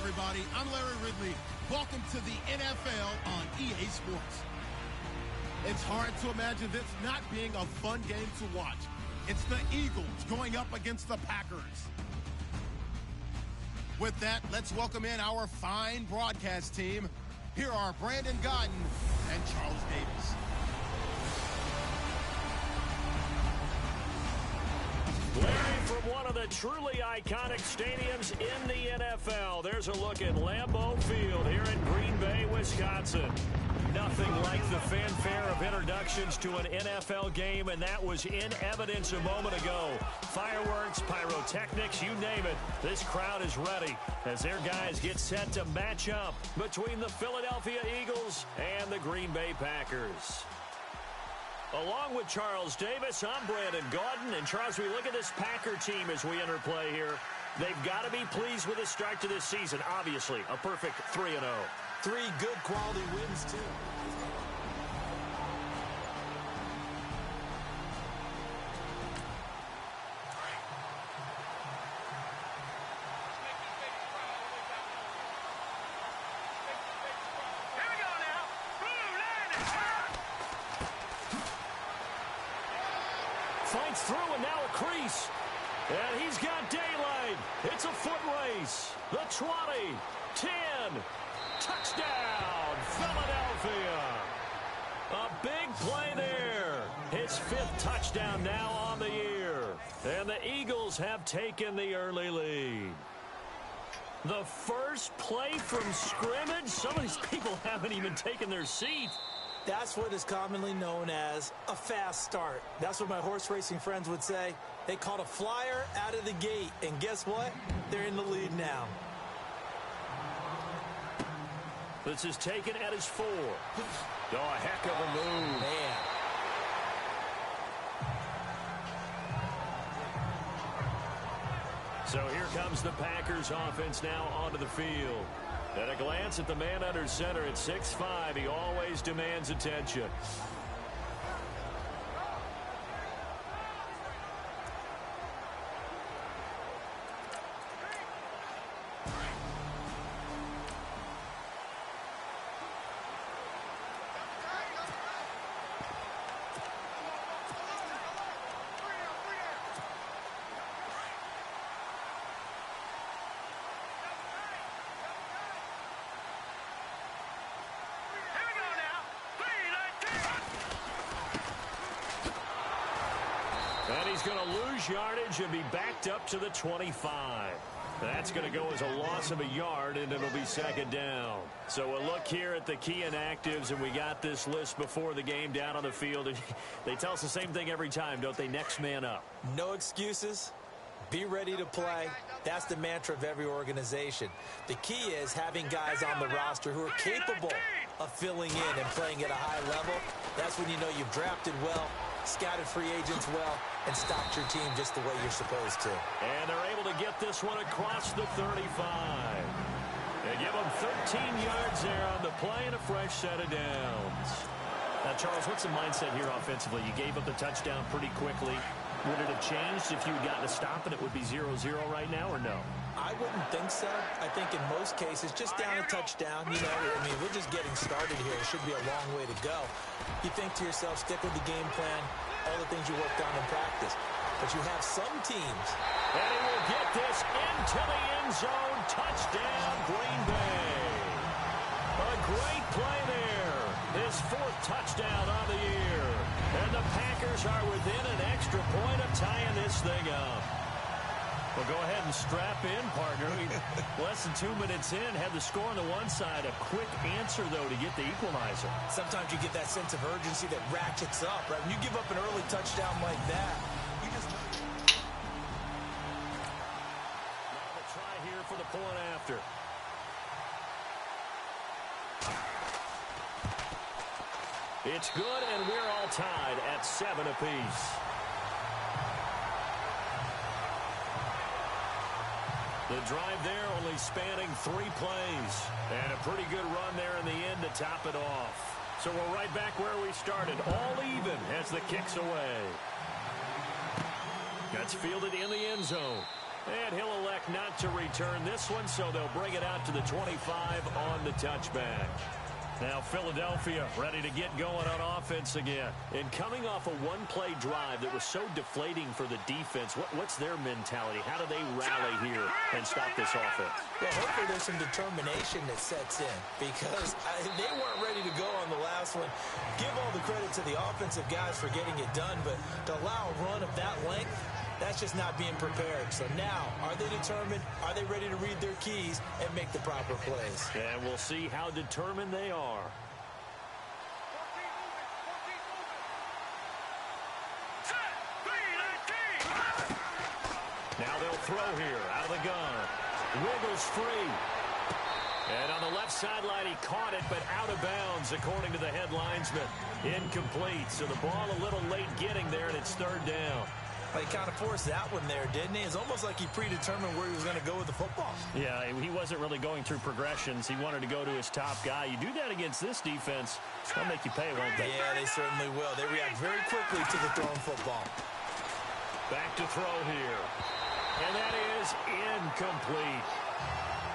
everybody. I'm Larry Ridley. Welcome to the NFL on EA Sports. It's hard to imagine this not being a fun game to watch. It's the Eagles going up against the Packers. With that, let's welcome in our fine broadcast team. Here are Brandon Godden and Charles Davis. Larry, from one of the truly iconic stadiums in the NFL, there's a look at Lambeau Field here in Green Bay, Wisconsin. Nothing like the fanfare of introductions to an NFL game, and that was in evidence a moment ago. Fireworks, pyrotechnics, you name it. This crowd is ready as their guys get set to match up between the Philadelphia Eagles and the Green Bay Packers. Along with Charles Davis, I'm Brandon Gaudin. And Charles, we look at this Packer team as we enter play here. They've got to be pleased with the start to this season. Obviously, a perfect 3-0. 3 good quality wins, too. Fights through and now a crease. And he's got daylight. It's a foot race. The 20, 10, touchdown, Philadelphia. A big play there. His 5th touchdown now on the year. And the Eagles have taken the early lead. The first play from scrimmage. Some of these people haven't even taken their seat. That's what is commonly known as a fast start. That's what my horse racing friends would say. They caught a flyer out of the gate, and guess what? They're in the lead now. This is taken at his 4. Oh, a heck of a move. Man. So here comes the Packers offense now onto the field. At a glance at the man under center at 6'5", he always demands attention. And he's going to lose yardage and be backed up to the 25. That's going to go as a loss of a yard, and it'll be 2nd down. So a look here at the key inactives, and we got this list before the game down on the field. And they tell us the same thing every time, don't they? Next man up. No excuses. Be ready to play. That's the mantra of every organization. The key is having guys on the roster who are capable of filling in and playing at a high level. That's when you know you've drafted well, scouted free agents well, and stocked your team just the way you're supposed to. And they're able to get this one across the 35. They give them 13 yards there on the play and a fresh set of downs. Now, Charles, what's the mindset here offensively? You gave up the touchdown pretty quickly. Would it have changed if you had gotten a stop and it would be 0-0 right now, or no? I wouldn't think so. I think in most cases, just down a touchdown, you know, I mean, we're just getting started here. It should be a long way to go. You think to yourself, stick with the game plan, all the things you worked on in practice. But you have some teams. And he will get this into the end zone. Touchdown, Green Bay. A great play there. His 4th touchdown on the year. And the Packers are within an extra point of tying this thing up. Well, go ahead and strap in, partner. Less than 2 minutes in, had the score on the one side. A quick answer, though, to get the equalizer. Sometimes you get that sense of urgency that ratchets up, right? When you give up an early touchdown like that, you just... Now the try here for the point after. It's good, and we're all tied at 7 apiece. The drive there only spanning 3 plays. And a pretty good run there in the end to top it off. So we're right back where we started. All even as the kick's away. That's fielded in the end zone. And he'll elect not to return this one, so they'll bring it out to the 25 on the touchback. Now Philadelphia ready to get going on offense again. And coming off a one-play drive that was so deflating for the defense, what's their mentality? How do they rally here and stop this offense? Well, hopefully there's some determination that sets in because they weren't ready to go on the last one. Give all the credit to the offensive guys for getting it done, but to allow a run of that length, that's just not being prepared. So now, are they determined? Are they ready to read their keys and make the proper plays? And we'll see how determined they are. Now they'll throw here out of the gun. Wiggles free. And on the left sideline, he caught it, but out of bounds, according to the head linesman. Incomplete. So the ball a little late getting there, and it's third down. He kind of forced that one there, didn't he? It's almost like he predetermined where he was going to go with the football. Yeah, he wasn't really going through progressions. He wanted to go to his top guy. You do that against this defense, they'll make you pay, won't they? Yeah, they certainly will. They react very quickly to the thrown football. Back to throw here. And that is incomplete.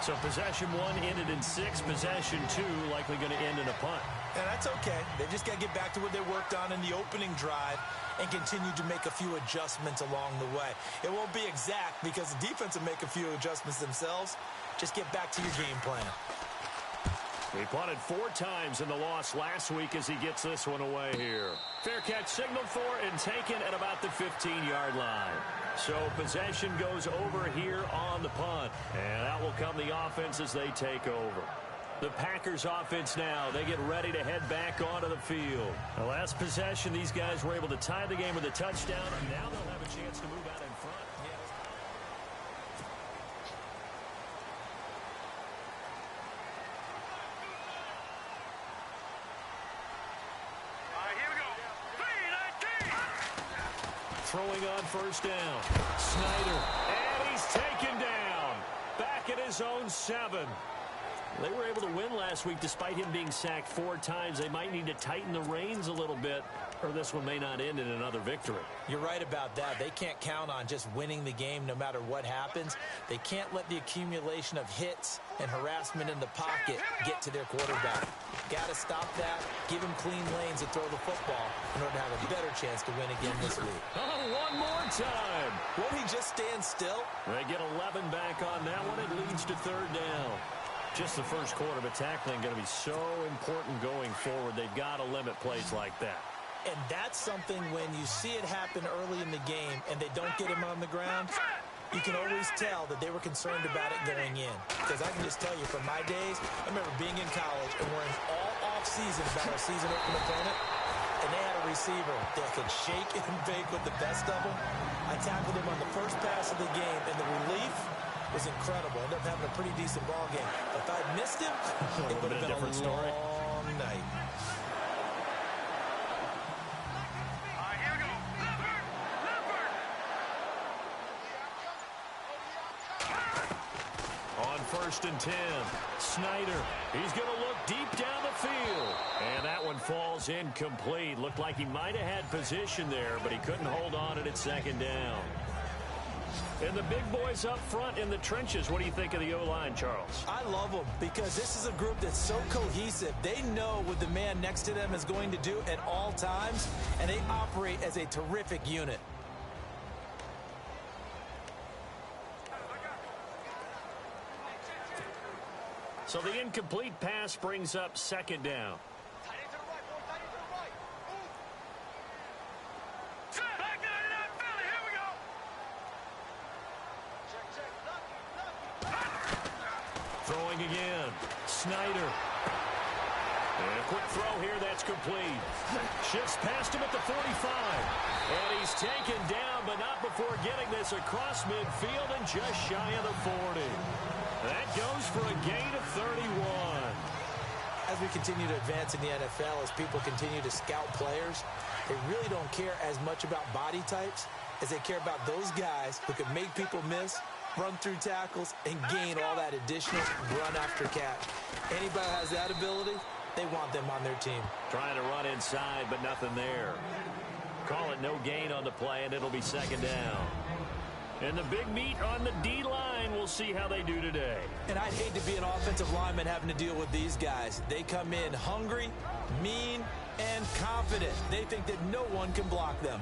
So possession one ended in 6. Possession 2 likely going to end in a punt. And that's okay. They just got to get back to what they worked on in the opening drive and continue to make a few adjustments along the way. It won't be exact because the defense will make a few adjustments themselves. Just get back to your game plan. He punted 4 times in the loss last week as he gets this one away here. Fair catch signaled for and taken at about the 15-yard line. So possession goes over here on the punt. And out will come the offense as they take over. The Packers offense now, they get ready to head back onto the field. The last possession, these guys were able to tie the game with a touchdown, and now they'll have a chance to move out in front. Throwing on first down. Snyder. And he's taken down. Back at his own 7. They were able to win last week despite him being sacked 4 times. They might need to tighten the reins a little bit, or this one may not end in another victory. You're right about that. They can't count on just winning the game no matter what happens. They can't let the accumulation of hits and harassment in the pocket get to their quarterback. Got to stop that. Give him clean lanes to throw the football in order to have a better chance to win again this week. Oh, one more time. Won't he just stand still? They get 11 back on that one. It leads to third down. Just the first quarter, but tackling going to be so important going forward. They've got to limit plays like that. And that's something when you see it happen early in the game and they don't get him on the ground, you can always tell that they were concerned about it going in. Because I can just tell you from my days, I remember being in college and worrying all off-season about our season-open opponent, and they had a receiver that could shake and bake with the best of them. I tackled him on the first pass of the game, and the relief was incredible. Ended up having a pretty decent ball game. If I'd missed him, it would have been a different story. Long night. On 1st and 10, Snyder. He's going to look deep down the field. And that one falls incomplete. Looked like he might have had position there, but he couldn't hold on at 2nd down. And the big boys up front in the trenches. What do you think of the O-line, Charles? I love them because this is a group that's so cohesive. They know what the man next to them is going to do at all times, and they operate as a terrific unit. So the incomplete pass brings up 2nd down. Throwing again. Snyder. And a quick throw here. That's complete. Shifts past him at the 45. And he's taken down, but not before getting this across midfield and just shy of the 40. That goes for a gain of 31. As we continue to advance in the NFL, as people continue to scout players, they really don't care as much about body types as they care about those guys who can make people miss, run through tackles, and gain all that additional run after catch. Anybody who has that ability, they want them on their team. Trying to run inside, but nothing there. Call it no gain on the play, and it'll be 2nd down. And the big meat on the D-line, we'll see how they do today. And I'd hate to be an offensive lineman having to deal with these guys. They come in hungry, mean, and confident. They think that no one can block them.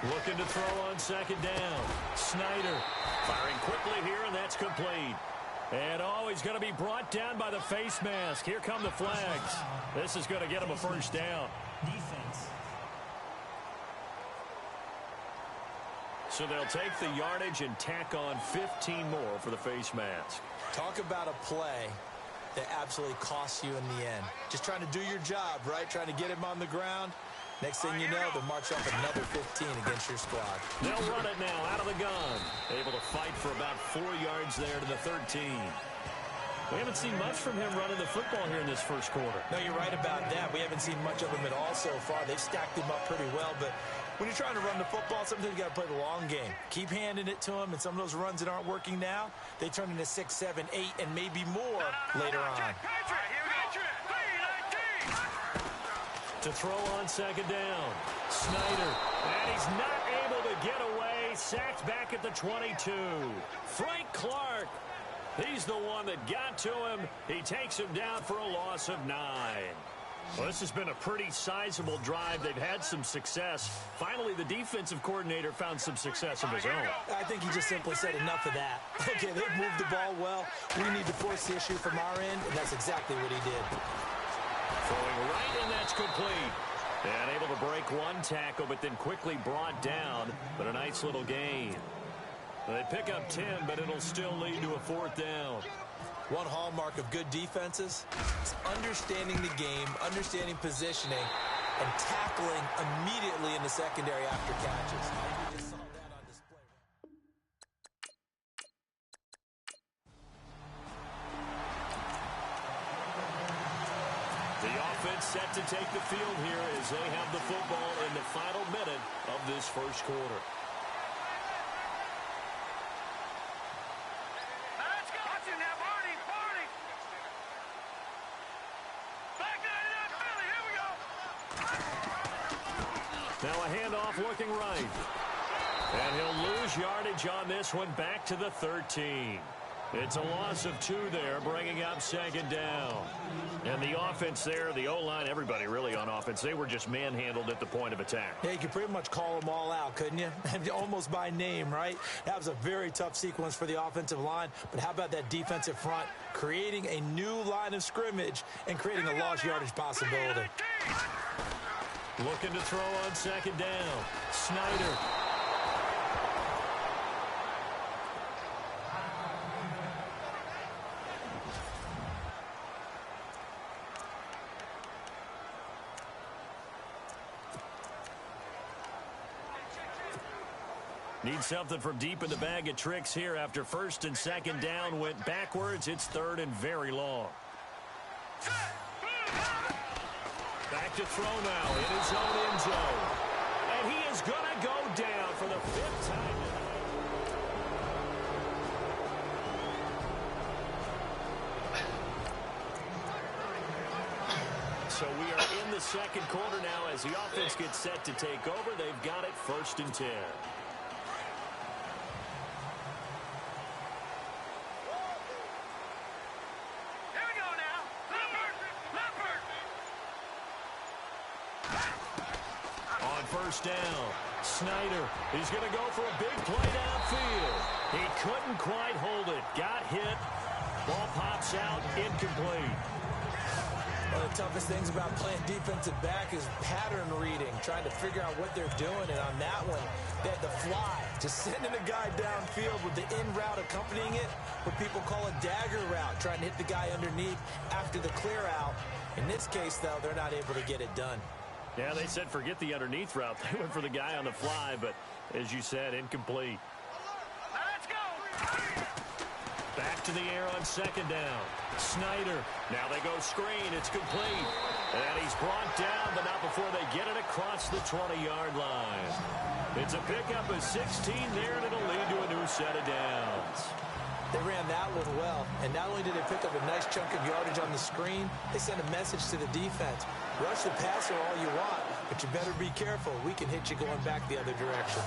Looking to throw on second down. Snyder firing quickly here, and that's complete. And he's going to be brought down by the face mask. Here come the flags. This is going to get him a first down. Defense. So they'll take the yardage and tack on 15 more for the face mask. Talk about a play that absolutely costs you in the end. Just trying to do your job, right? Trying to get him on the ground. Next thing you know, they'll march off another 15 against your squad. They'll run it now out of the gun. Able to fight for about 4 yards there to the 13. We haven't seen much from him running the football here in this first quarter. No, you're right about that. We haven't seen much of him at all so far. They've stacked him up pretty well, but when you're trying to run the football, sometimes you got to play the long game. Keep handing it to him, and some of those runs that aren't working now, they turn into 6, 7, 8, and maybe more later on. To throw on second down. Snyder. And he's not able to get away. Sacked back at the 22. Frank Clark. He's the one that got to him. He takes him down for a loss of 9. Well, this has been a pretty sizable drive. They've had some success. Finally, the defensive coordinator found some success of his own. I think he just simply said enough of that. Okay, they've moved the ball well. We need to force the issue from our end, and that's exactly what he did. Throwing right, and that's complete. And able to break one tackle, but then quickly brought down. But a nice little gain. They pick up 10, but it'll still lead to a 4th down. One hallmark of good defenses is understanding the game, understanding positioning, and tackling immediately in the secondary after catches. We just saw that on display. The offense set to take the field here as they have the football in the final minute of this first quarter. Now a handoff looking right. And he'll lose yardage on this one back to the 13. It's a loss of 2 there, bringing up second down. And the offense there, the O-line, everybody really on offense, they were just manhandled at the point of attack. Yeah, you could pretty much call them all out, couldn't you? Almost by name, right? That was a very tough sequence for the offensive line. But how about that defensive front creating a new line of scrimmage and creating a lost yardage possibility? Looking to throw on second down. Snyder. Need something from deep in the bag of tricks here after first and second down went backwards. It's 3rd and very long. Back to throw now in his own end zone. And he is going to go down for the 5th time. So we are in the second quarter now as the offense gets set to take over. They've got it 1st and 10. First down. Snyder, he's going to go for a big play downfield. He couldn't quite hold it. Got hit. Ball pops out. Incomplete. One of the toughest things about playing defensive back is pattern reading, trying to figure out what they're doing. And on that one, they had the fly, just sending a guy downfield with the in route accompanying it, what people call a dagger route, trying to hit the guy underneath after the clear out. In this case, though, they're not able to get it done. Yeah, they said forget the underneath route. They went for the guy on the fly, but as you said, incomplete. Let's go. Back to the air on second down. Snyder. Now they go screen. It's complete. And he's brought down, but not before they get it across the 20-yard line. It's a pickup of 16 there, and it'll lead to a new set of downs. They ran that one well, and not only did they pick up a nice chunk of yardage on the screen, they sent a message to the defense. Rush the passer all you want, but you better be careful. We can hit you going back the other direction.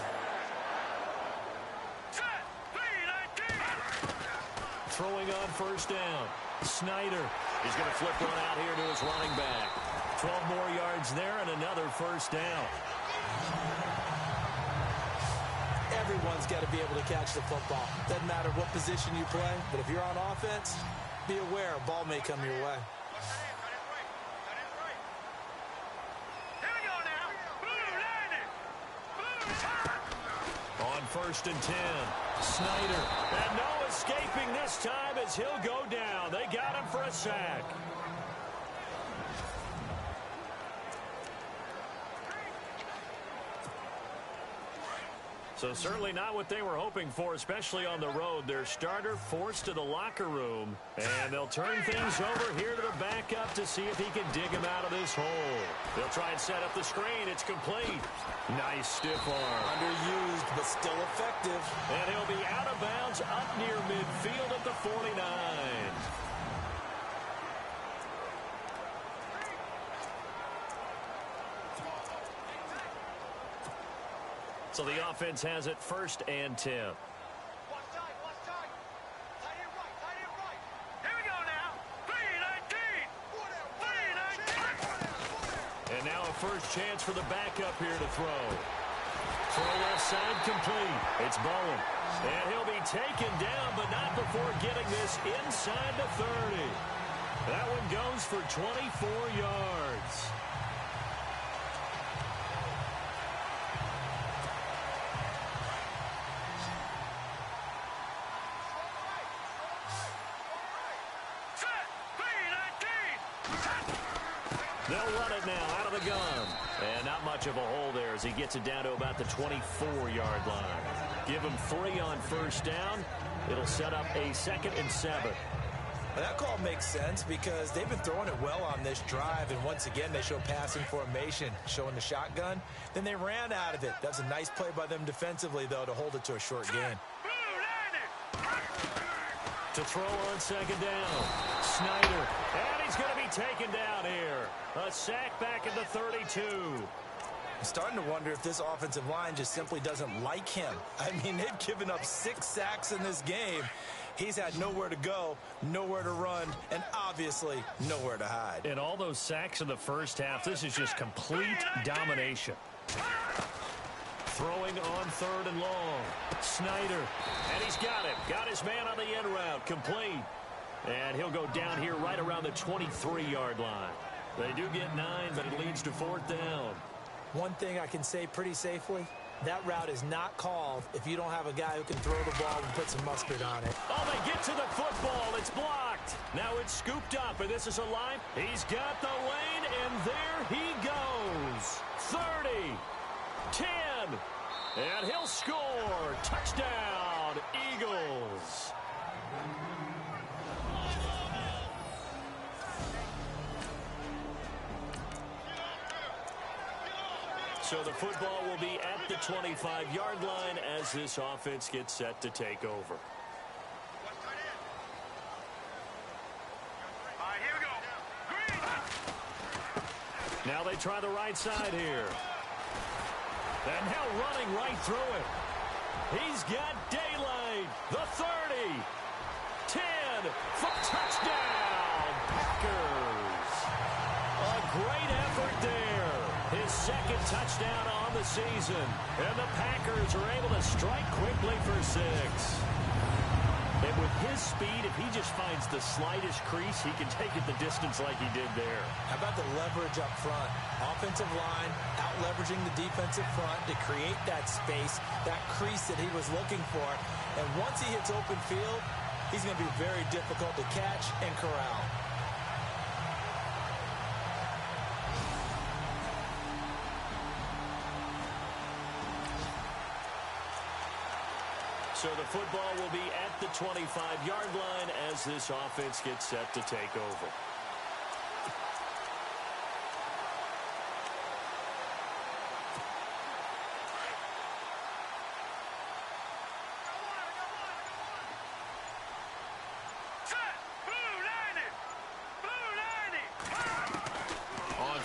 Throwing on first down. Snyder. He's going to flip one out here to his running back. 12 more yards there and another first down. Everyone's got to be able to catch the football. Doesn't matter what position you play, but if you're on offense, be aware a ball may come your way. On first and 10, Snyder. And no escaping this time as he'll go down. They got him for a sack. So certainly not what they were hoping for, especially on the road. Their starter forced to the locker room, and they'll turn things over here to the backup to see if he can dig him out of this hole. They'll try and set up the screen. It's complete. Nice stiff arm. Underused, but still effective. And he'll be out of bounds up near midfield at the 49. So the offense has it first and 10. Here we go now. 3-19. And now a first chance for the backup here to throw. Throw left side complete. It's Bowen. And he'll be taken down, but not before getting this inside the 30. That one goes for 24 yards. They'll run it now out of the gun. And not much of a hole there as he gets it down to about the 24-yard line. Give him 3 on first down. It'll set up a 2nd and 7. Well, that call makes sense because they've been throwing it well on this drive, and once again they show passing formation, showing the shotgun. Then they ran out of it. That's a nice play by them defensively, though, to hold it to a short gain. To throw on second down. Snyder. And he's going to be taken down here. A sack back at the 32. I'm starting to wonder if this offensive line just simply doesn't like him. I mean, they've given up 6 sacks in this game. He's had nowhere to go, nowhere to run, and obviously nowhere to hide. And all those sacks in the first half, this is just complete domination. Throwing on 3rd and long. Snyder. And he's got him. Got his man on the end route. Complete. And he'll go down here right around the 23-yard line. They do get 9, but it leads to 4th down. One thing I can say pretty safely, that route is not called if you don't have a guy who can throw the ball and put some mustard on it. Oh, they get to the football. It's blocked. Now it's scooped up, and this is a line. He's got the lane, and there he goes. 30, 10, and he'll score. Touchdown, Eagles. So the football will be at the 25-yard line as this offense gets set to take over. All right, here we go. Green. Now they try the right side here. And now running right through it. He's got daylight. The 30. 10. For touchdown. Packers. A great effort there. His 2nd touchdown on the season. And the Packers are able to strike quickly for 6. And with his speed, if he just finds the slightest crease, he can take it the distance like he did there. How about the leverage up front? Offensive line out-leveraging the defensive front to create that space, that crease that he was looking for. And once he hits open field, he's going to be very difficult to catch and corral. So the football will be at the 25-yard line as this offense gets set to take over.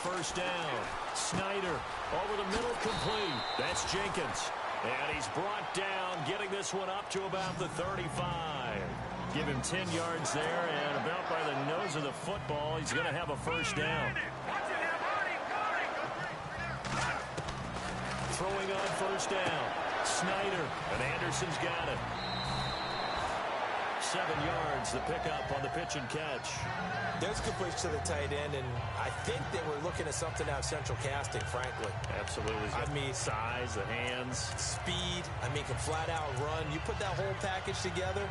First down. Snyder over the middle, complete. That's Jenkins. And he's brought down, getting this one up to about the 35. Give him 10 yards there, and about by the nose of the football, he's going to have a first down. Throwing on first down. Snyder, and Anderson's got it. 7 yards, the pickup on the pitch and catch. There's completion to the tight end, and I think they were looking at something out of central casting, frankly. Absolutely. I mean, size, the hands. Speed. I mean, can flat out run. You put that whole package together,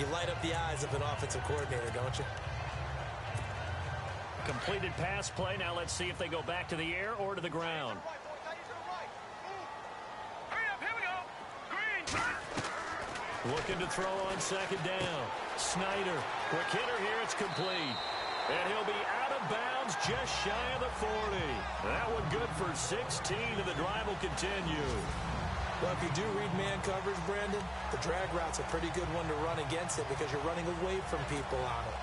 you light up the eyes of an offensive coordinator, don't you? Completed pass play. Now let's see if they go back to the air or to the ground. Looking to throw on second down. Snyder. Quick hitter here. It's complete. And he'll be out of bounds just shy of the 40. That one good for 16, and the drive will continue. Well, if you do read man coverage, Brandon, the drag route's a pretty good one to run against it because you're running away from people on it.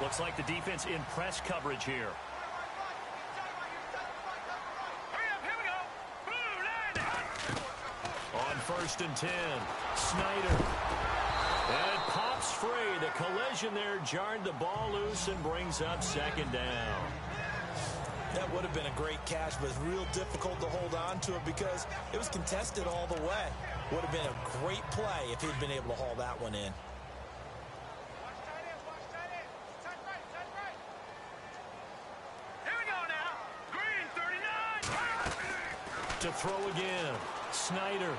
Looks like the defense in press coverage here. On first and 10, Snyder. And it pops free. The collision there jarred the ball loose and brings up second down. That would have been a great catch, but it's real difficult to hold on to it because it was contested all the way. Would have been a great play if he'd been able to haul that one in. To throw again. Snyder.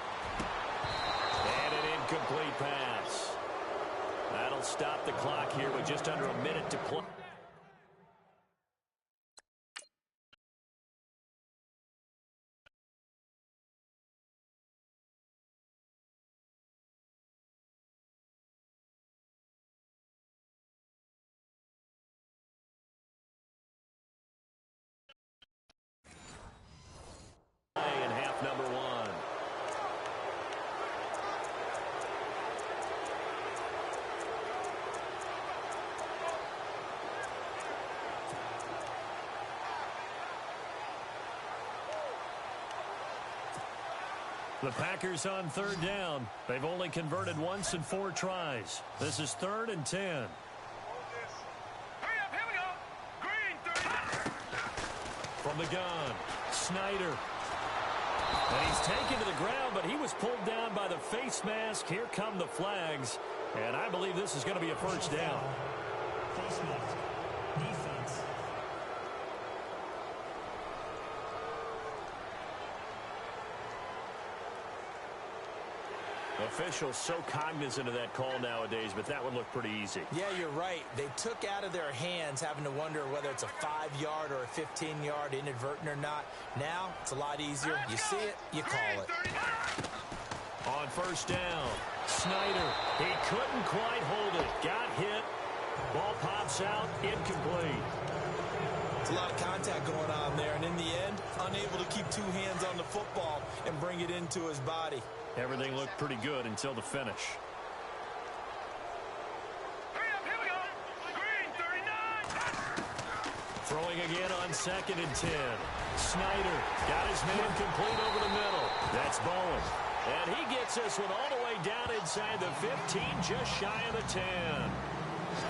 And an incomplete pass. That'll stop the clock here with just under a minute to play. In half number one. The Packers on third down. They've only converted once in 4 tries. This is 3rd and 10. From the gun, Snyder. And he's taken to the ground, but he was pulled down by the face mask. Here come the flags. And I believe this is going to be a first down. Face mask. Defense. Officials so cognizant of that call nowadays, but that one looked pretty easy. Yeah, you're right. They took out of their hands having to wonder whether it's a 5-yard or a 15-yard inadvertent or not. Now, it's a lot easier. You see it, you call it. On first down, Snyder. He couldn't quite hold it. Got hit. Ball pops out. Incomplete. It's a lot of contact going on there, and in the end, unable to keep 2 hands on the football and bring it into his body. Everything looked pretty good until the finish. Throwing again on 2nd and 10. Snyder got his man complete over the middle. That's Bowen. And he gets this one all the way down inside the 15, just shy of the 10.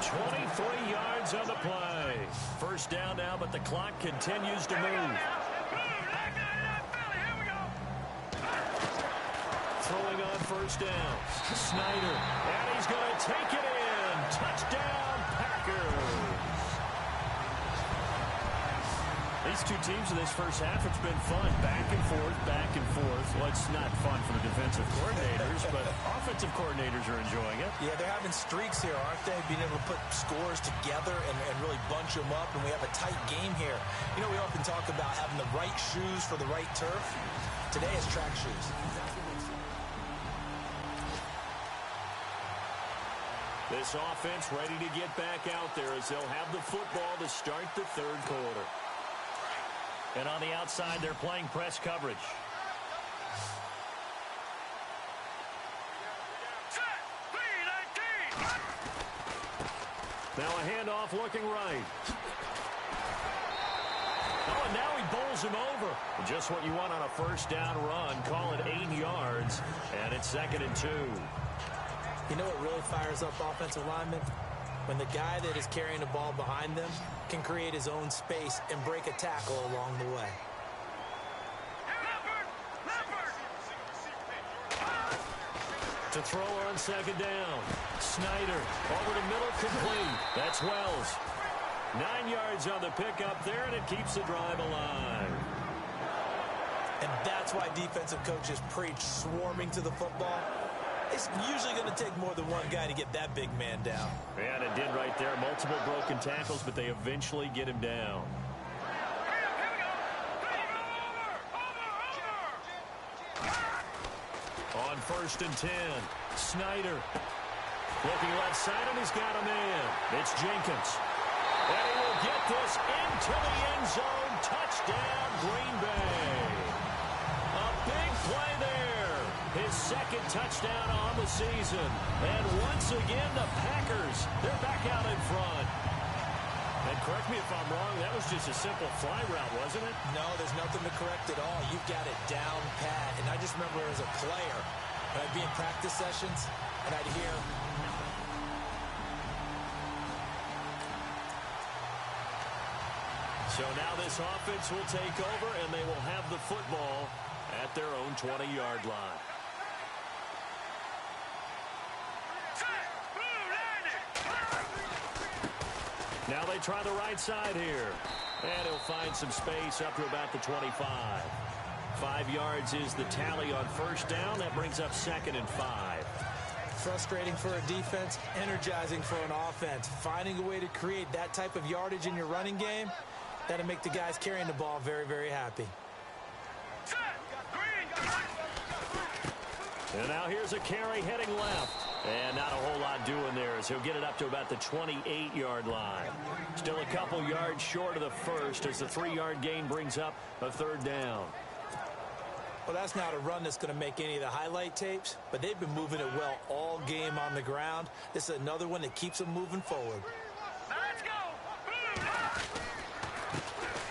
23 yards on the play. First down now, but the clock continues to move. Throwing on first down. Snyder. And he's going to take it in. Touchdown, Packers. These two teams in this first half, it's been fun. Back and forth, back and forth. Well, it's not fun for the defensive coordinators, but offensive coordinators are enjoying it. Yeah, they're having streaks here, aren't they? Being able to put scores together and really bunch them up, and we have a tight game here. You know, we often talk about having the right shoes for the right turf. Today is track shoes. This offense ready to get back out there as they'll have the football to start the third quarter. And on the outside, they're playing press coverage. Now a handoff looking right. Oh, and now he bowls him over. Just what you want on a first down run. Call it 8 yards, and it's 2nd and 2. You know what really fires up offensive linemen? When the guy that is carrying the ball behind them can create his own space and break a tackle along the way. To throw on 2nd down. Snyder over the middle, complete. That's Wells. 9 yards on the pickup there, and it keeps the drive alive. And that's why defensive coaches preach swarming to the football. It's usually going to take more than one guy to get that big man down. And it did right there. Multiple broken tackles, but they eventually get him down. On 1st and 10, Snyder. Looking left side, and he's got a man. It's Jenkins. And he will get this into the end zone. Touchdown, Green Bay. A big play there. His 2nd touchdown on the season. And once again, the Packers, they're back out in front. And correct me if I'm wrong, that was just a simple fly route, wasn't it? No, there's nothing to correct at all. You've got it down pat. And I just remember as a player, when I'd be in practice sessions, and I'd hear... So now this offense will take over, and they will have the football at their own 20-yard line. Now they try the right side here. And he'll find some space up to about the 25. 5 yards is the tally on 1st down. That brings up 2nd and 5. Frustrating for a defense, energizing for an offense. Finding a way to create that type of yardage in your running game, that'll make the guys carrying the ball very, very happy. And now here's a carry heading left. And not a whole lot doing there as he'll get it up to about the 28-yard line. Still a couple yards short of the first as the 3-yard gain brings up a 3rd down. Well, that's not a run that's going to make any of the highlight tapes, but they've been moving it well all game on the ground. This is another one that keeps them moving forward. Let's go.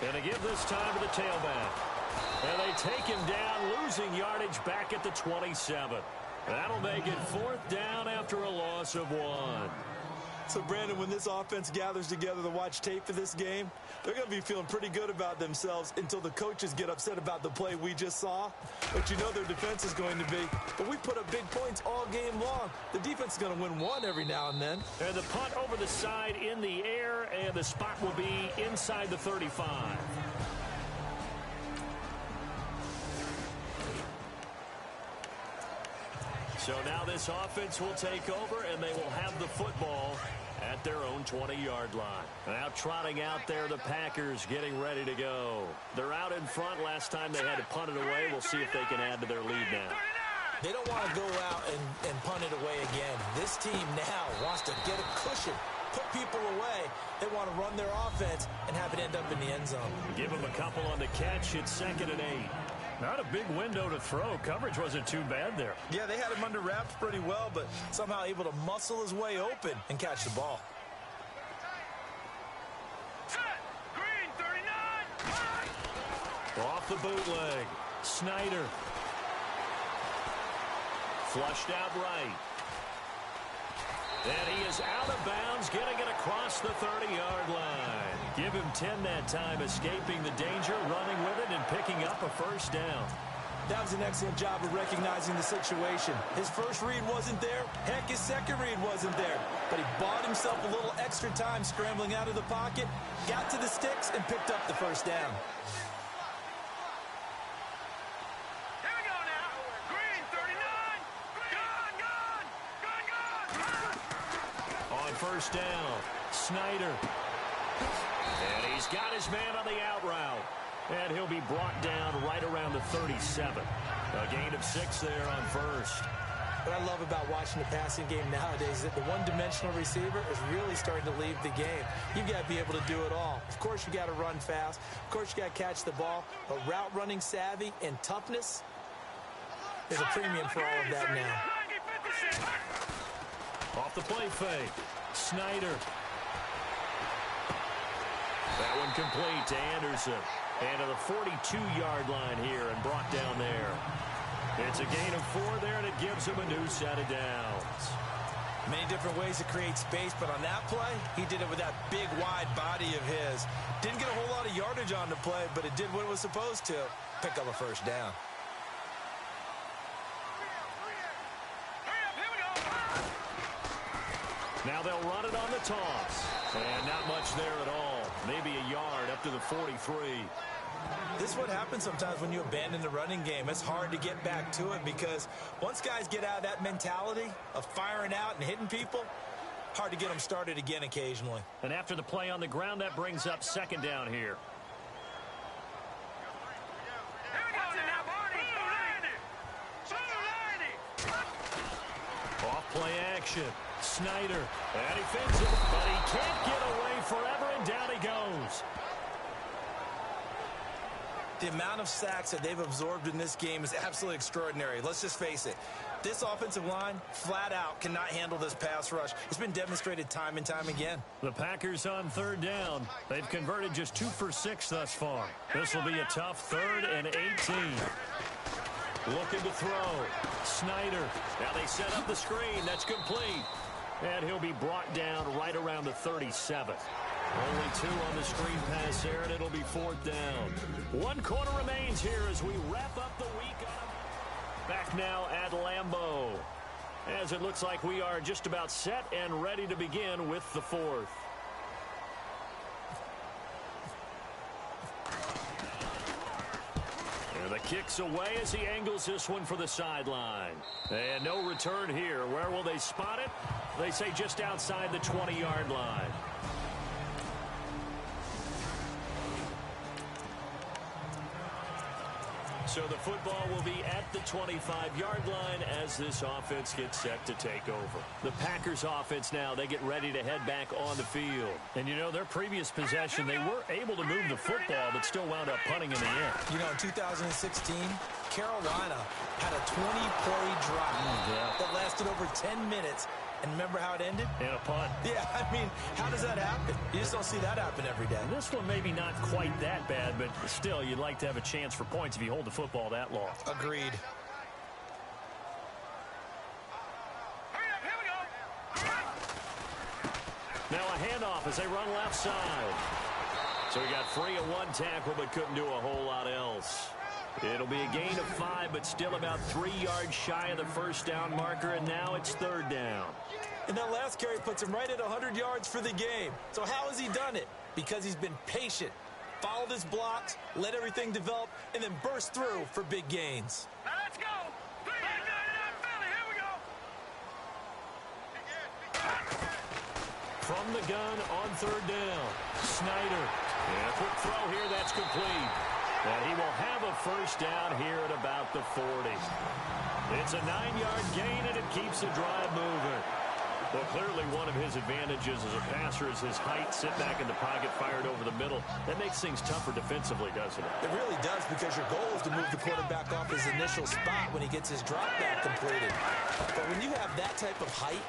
And they give this time to the tailback. And they take him down, losing yardage back at the 27. That'll make it 4th down after a loss of 1. So, Brandon, when this offense gathers together to watch tape for this game, they're going to be feeling pretty good about themselves until the coaches get upset about the play we just saw. But you know their defense is going to be. But we put up big points all game long. The defense is going to win one every now and then. And the punt over the side in the air, and the spot will be inside the 35. So now this offense will take over, and they will have the football at their own 20-yard line. Now trotting out there, the Packers getting ready to go. They're out in front. Last time they had to punt it away. We'll see if they can add to their lead now. They don't want to go out and punt it away again. This team now wants to get a cushion, put people away. They want to run their offense and have it end up in the end zone. Give them a couple on the catch. It's 2nd and 8. Not a big window to throw. Coverage wasn't too bad there. Yeah, they had him under wraps pretty well, but somehow able to muscle his way open and catch the ball. Green 39. Off the bootleg. Snyder. Flushed out right. And he is out of bounds, getting it across the 30-yard line. Give him 10 that time, escaping the danger, running with it, and picking up a 1st down. That was an excellent job of recognizing the situation. His first read wasn't there. Heck, his second read wasn't there. But he bought himself a little extra time scrambling out of the pocket, got to the sticks, and picked up the 1st down. Here we go now. Green 39. On 1st down, Snyder. And he's got his man on the out route. And he'll be brought down right around the 37. A gain of 6 there on 1st. What I love about watching the passing game nowadays is that the one-dimensional receiver is really starting to leave the game. You've got to be able to do it all. Of course, you got to run fast. Of course, you got to catch the ball. But route running savvy and toughness, there's a premium for all of that now. Off the play fake. Snyder. That one complete to Anderson. And to the 42-yard line here and brought down there. It's a gain of 4 there, and it gives him a new set of downs. Many different ways to create space, but on that play, he did it with that big, wide body of his. Didn't get a whole lot of yardage on the play, but it did what it was supposed to. Pick up a first down. Now they'll run it on the toss. And not much there at all. Maybe a yard up to the 43. This is what happens sometimes when you abandon the running game. It's hard to get back to it because once guys get out of that mentality of firing out and hitting people, hard to get them started again occasionally. And after the play on the ground, that brings up second down here. Off play action. Snyder. And he fins it, but he can't get away forever, and down he goes. The amount of sacks that they've absorbed in this game is absolutely extraordinary. Let's just face it. This offensive line, flat out, cannot handle this pass rush. It's been demonstrated time and time again. The Packers on third down. They've converted just 2 for 6 thus far. This will be a tough 3rd and 18. Looking to throw. Snyder. Now they set up the screen. That's complete. And he'll be brought down right around the 37. Only 2 on the screen pass there, and it'll be 4th down. 1 quarter remains here as we wrap up the week. Back now at Lambeau, as it looks like we are just about set and ready to begin with the 4th. And the kick's away as he angles this one for the sideline. And no return here. Where will they spot it? They say just outside the 20-yard line. So the football will be at the 25-yard line as this offense gets set to take over. The Packers offense now, they get ready to head back on the field. And, you know, their previous possession, they were able to move the football but still wound up punting in the end. You know, in 2016, Carolina had a 20-play drive that lasted over 10 minutes. And remember how it ended? And a punt. Yeah, I mean, how does that happen? You just don't see that happen every day. This one maybe not quite that bad, but still, you'd like to have a chance for points if you hold the football that long. Agreed. Now a handoff as they run left side. So he got free of 1 tackle, but couldn't do a whole lot else. It'll be a gain of 5, but still about 3 yards shy of the first down marker, and now it's 3rd down. And that last carry puts him right at 100 yards for the game. So how has he done it? Because he's been patient, followed his blocks, let everything develop, and then burst through for big gains. Now let's go. Here we go. From the gun on 3rd down, Snyder. And a quick throw here, that's complete. And he will have a first down here at about the 40. It's a 9-yard gain, and it keeps the drive moving. Well, clearly one of his advantages as a passer is his height, sit back in the pocket, fired over the middle. That makes things tougher defensively, doesn't it? It really does, because your goal is to move the quarterback off his initial spot when he gets his drop back completed. But when you have that type of height,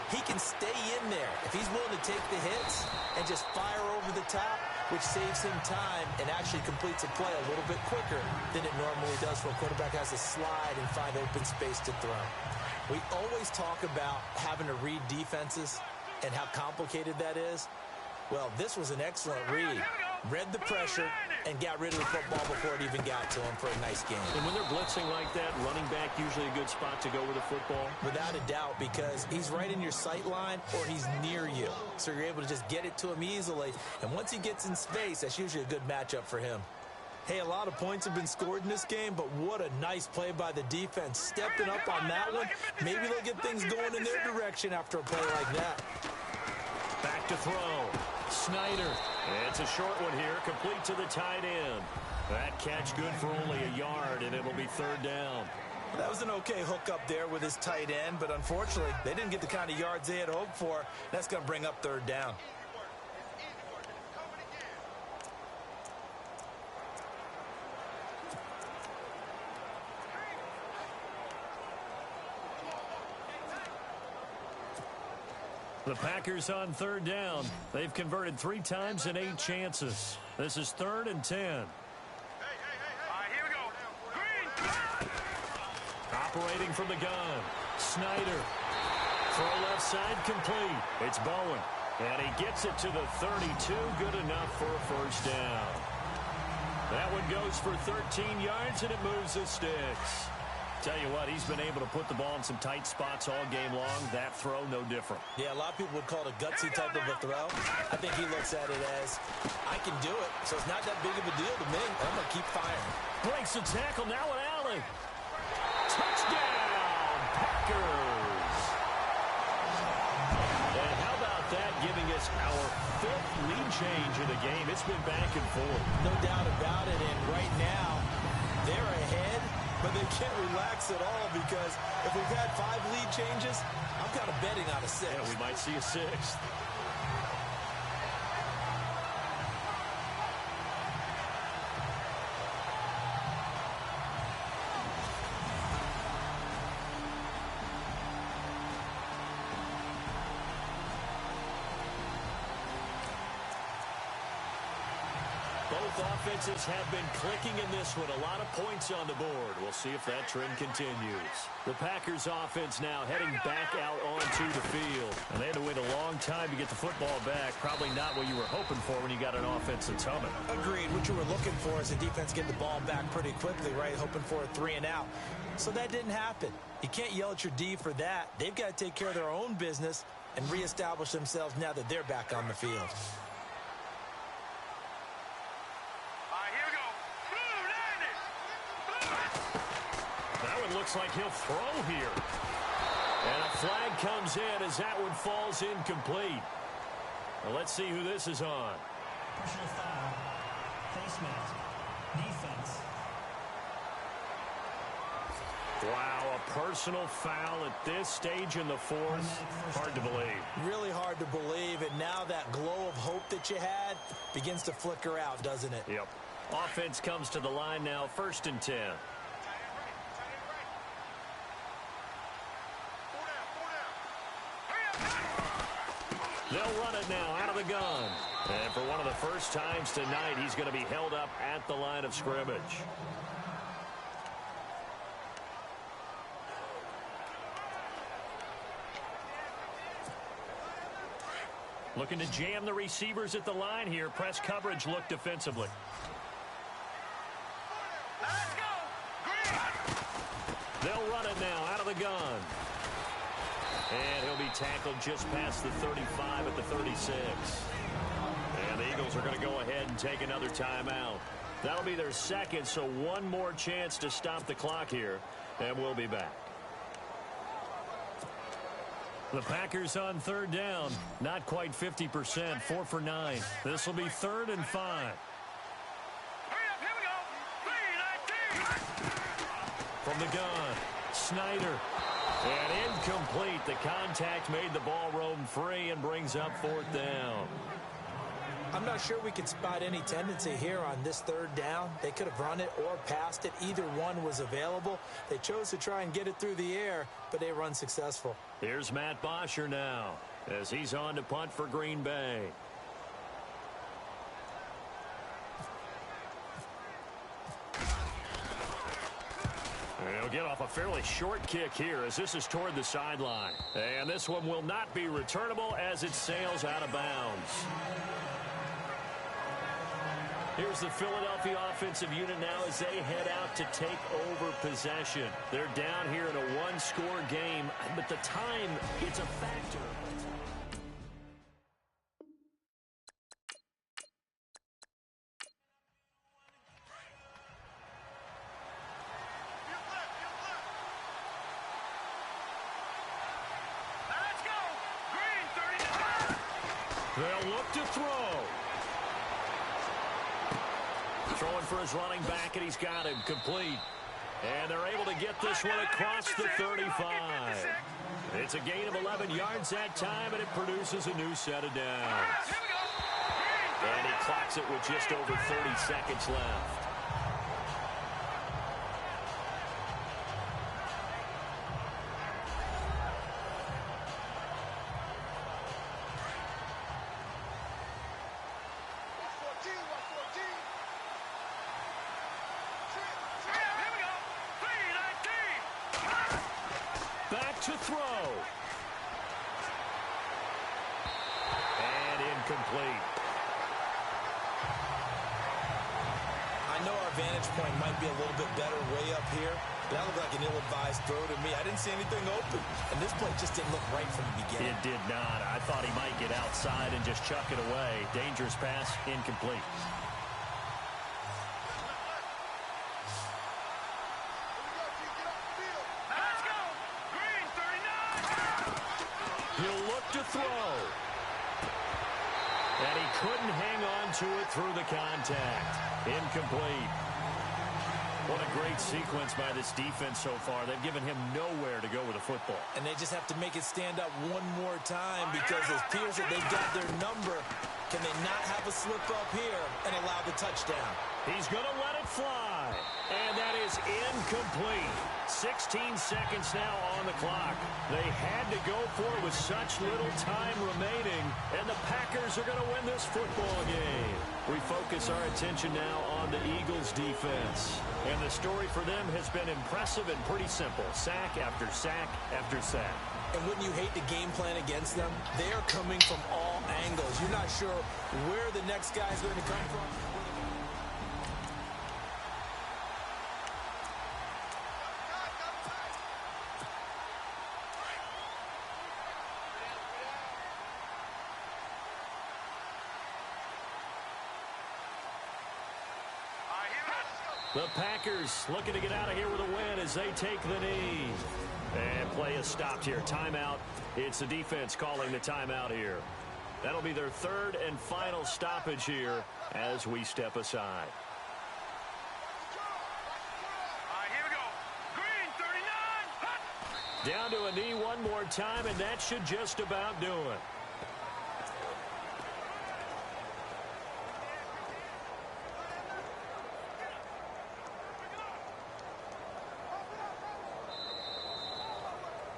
he can stay in there if he's willing to take the hits and just fire over the top, which saves him time and actually completes a play a little bit quicker than it normally does when a quarterback has to slide and find open space to throw. We always talk about having to read defenses and how complicated that is. Well, this was an excellent read. Read the pressure and got rid of the football before it even got to him for a nice game. And when they're blitzing like that, running back usually a good spot to go with the football? Without a doubt, because he's right in your sight line or he's near you. So you're able to just get it to him easily. And once he gets in space, that's usually a good matchup for him. Hey, a lot of points have been scored in this game, but what a nice play by the defense. Stepping up on that one, maybe they'll get things going in their direction after a play like that. Back to throw. Snyder. It's a short one here, complete to the tight end. That catch good for only a yard, and it'll be 3rd down. That was an okay hook up there with his tight end, but unfortunately, they didn't get the kind of yards they had hoped for. That's going to bring up third down. The Packers on third down. They've converted 3 times in 8 chances. This is 3rd and 10. All right, here we go. Green. Operating from the gun. Snyder. Throw left side complete. It's Bowen. And he gets it to the 32. Good enough for a first down. That one goes for 13 yards, and it moves the sticks. Tell you what, he's been able to put the ball in some tight spots all game long. That throw, no different. Yeah, a lot of people would call it a gutsy type of a throw. I think he looks at it as, I can do it, so it's not that big of a deal to me. I'm going to keep firing. Breaks the tackle, now an alley. Touchdown, Packers. And how about that, giving us our 5th lead change of the game. It's been back and forth. No doubt about it, and right now, they're ahead. But they can't relax at all because if we've had 5 lead changes, I'm kind of betting on a 6th. Yeah, we might see a 6th. Both offenses have been clicking in this one. A lot of points on the board. We'll see if that trend continues. The Packers offense now heading back out onto the field. And they had to wait a long time to get the football back. Probably not what you were hoping for when you got an offense that's humming. Agreed. What you were looking for is the defense get the ball back pretty quickly, right? Hoping for a 3 and out. So that didn't happen. You can't yell at your D for that. They've got to take care of their own business and reestablish themselves now that they're back on the field. Looks like he'll throw here. And a flag comes in as that one falls incomplete. Well, let's see who this is on. Personal foul. Face mask. Defense. Wow, a personal foul at this stage in the 4th. Hard to believe. Really hard to believe, and now that glow of hope that you had begins to flicker out, doesn't it? Yep. Offense comes to the line now, 1st and 10. They'll run it now out of the gun. And for one of the first times tonight, he's going to be held up at the line of scrimmage. Looking to jam the receivers at the line here. Press coverage look defensively. Let's go. They'll run it now out of the gun. And he'll be tackled just past the 35 at the 36. And the Eagles are going to go ahead and take another timeout. That'll be their 2nd, so one more chance to stop the clock here. And we'll be back. The Packers on 3rd down. Not quite 50%, 4 for 9. This will be 3rd and 5. Hurry up, here we go. 3-19. From the gun, Snyder. And incomplete. The contact made the ball roam free and brings up 4th down. I'm not sure we can spot any tendency here on this 3rd down. They could have run it or passed it. Either one was available. They chose to try and get it through the air, but they were unsuccessful. Here's Matt Bosher now as he's on to punt for Green Bay. He'll get off a fairly short kick here as this is toward the sideline. And this one will not be returnable as it sails out of bounds. Here's the Philadelphia offensive unit now as they head out to take over possession. They're down here in a one-score game, but the time, it's a factor. Let's go. Green, 30. They'll look to throw. Throwing for his running back, and he's got him complete. And they're able to get this one across the 35. It's a gain of 11 yards that time, and it produces a new set of downs. And he clocks it with just over 30 seconds left. Back to throw. And incomplete. I know our vantage point might be a little bit better way up here, but that looked like an ill-advised throw to me. I didn't see anything open, and this play just didn't look right from the beginning. It did not. I thought he might get outside and just chuck it away. Dangerous pass, incomplete. He'll look to throw. And he couldn't hang on to it through the contact. Incomplete. What a great sequence by this defense so far. They've given him nowhere to go with the football. And they just have to make it stand up one more time because it appears that they've got their number. Can they not have a slip up here and allow the touchdown? He's going to let it fly. And that is incomplete. 16 seconds now on the clock. They had to go for it with such little time remaining. And the Packers are going to win this football game. We focus our attention now on the Eagles defense. And the story for them has been impressive and pretty simple. Sack after sack after sack. And wouldn't you hate the game plan against them? They are coming from all angles. You're not sure where the next guy is going to come from. The Packers looking to get out of here with a win as they take the knee. And play is stopped here. Timeout. It's the defense calling the timeout here. That'll be their third and final stoppage here as we step aside. Here we go. Green, 39. Down to a knee one more time, and that should just about do it.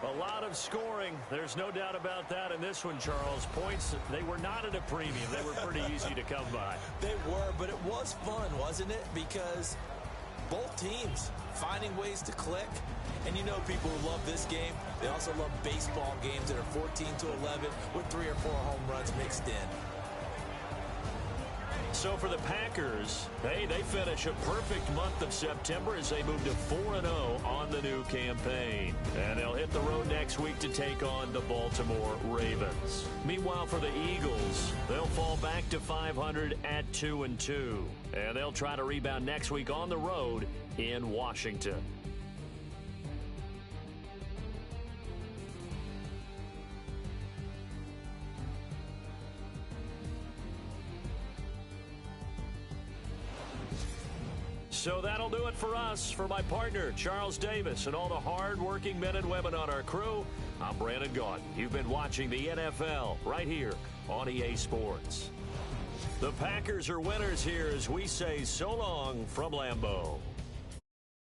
A lot of scoring. There's no doubt about that in this one, Charles. Points, they were not at a premium. They were pretty easy to come by. They were, but it was fun, wasn't it? Because both teams finding ways to click. And you know people who love this game, they also love baseball games that are 14-11 with 3 or 4 home runs mixed in. So for the Packers, hey, they finish a perfect month of September as they move to 4-0 on the new campaign. And they'll hit the road next week to take on the Baltimore Ravens. Meanwhile, for the Eagles, they'll fall back to 500 at 2-2. And they'll try to rebound next week on the road in Washington. So that'll do it for us. For my partner, Charles Davis, and all the hard-working men and women on our crew, I'm Brandon Gaudin. You've been watching the NFL right here on EA Sports. The Packers are winners here as we say so long from Lambeau.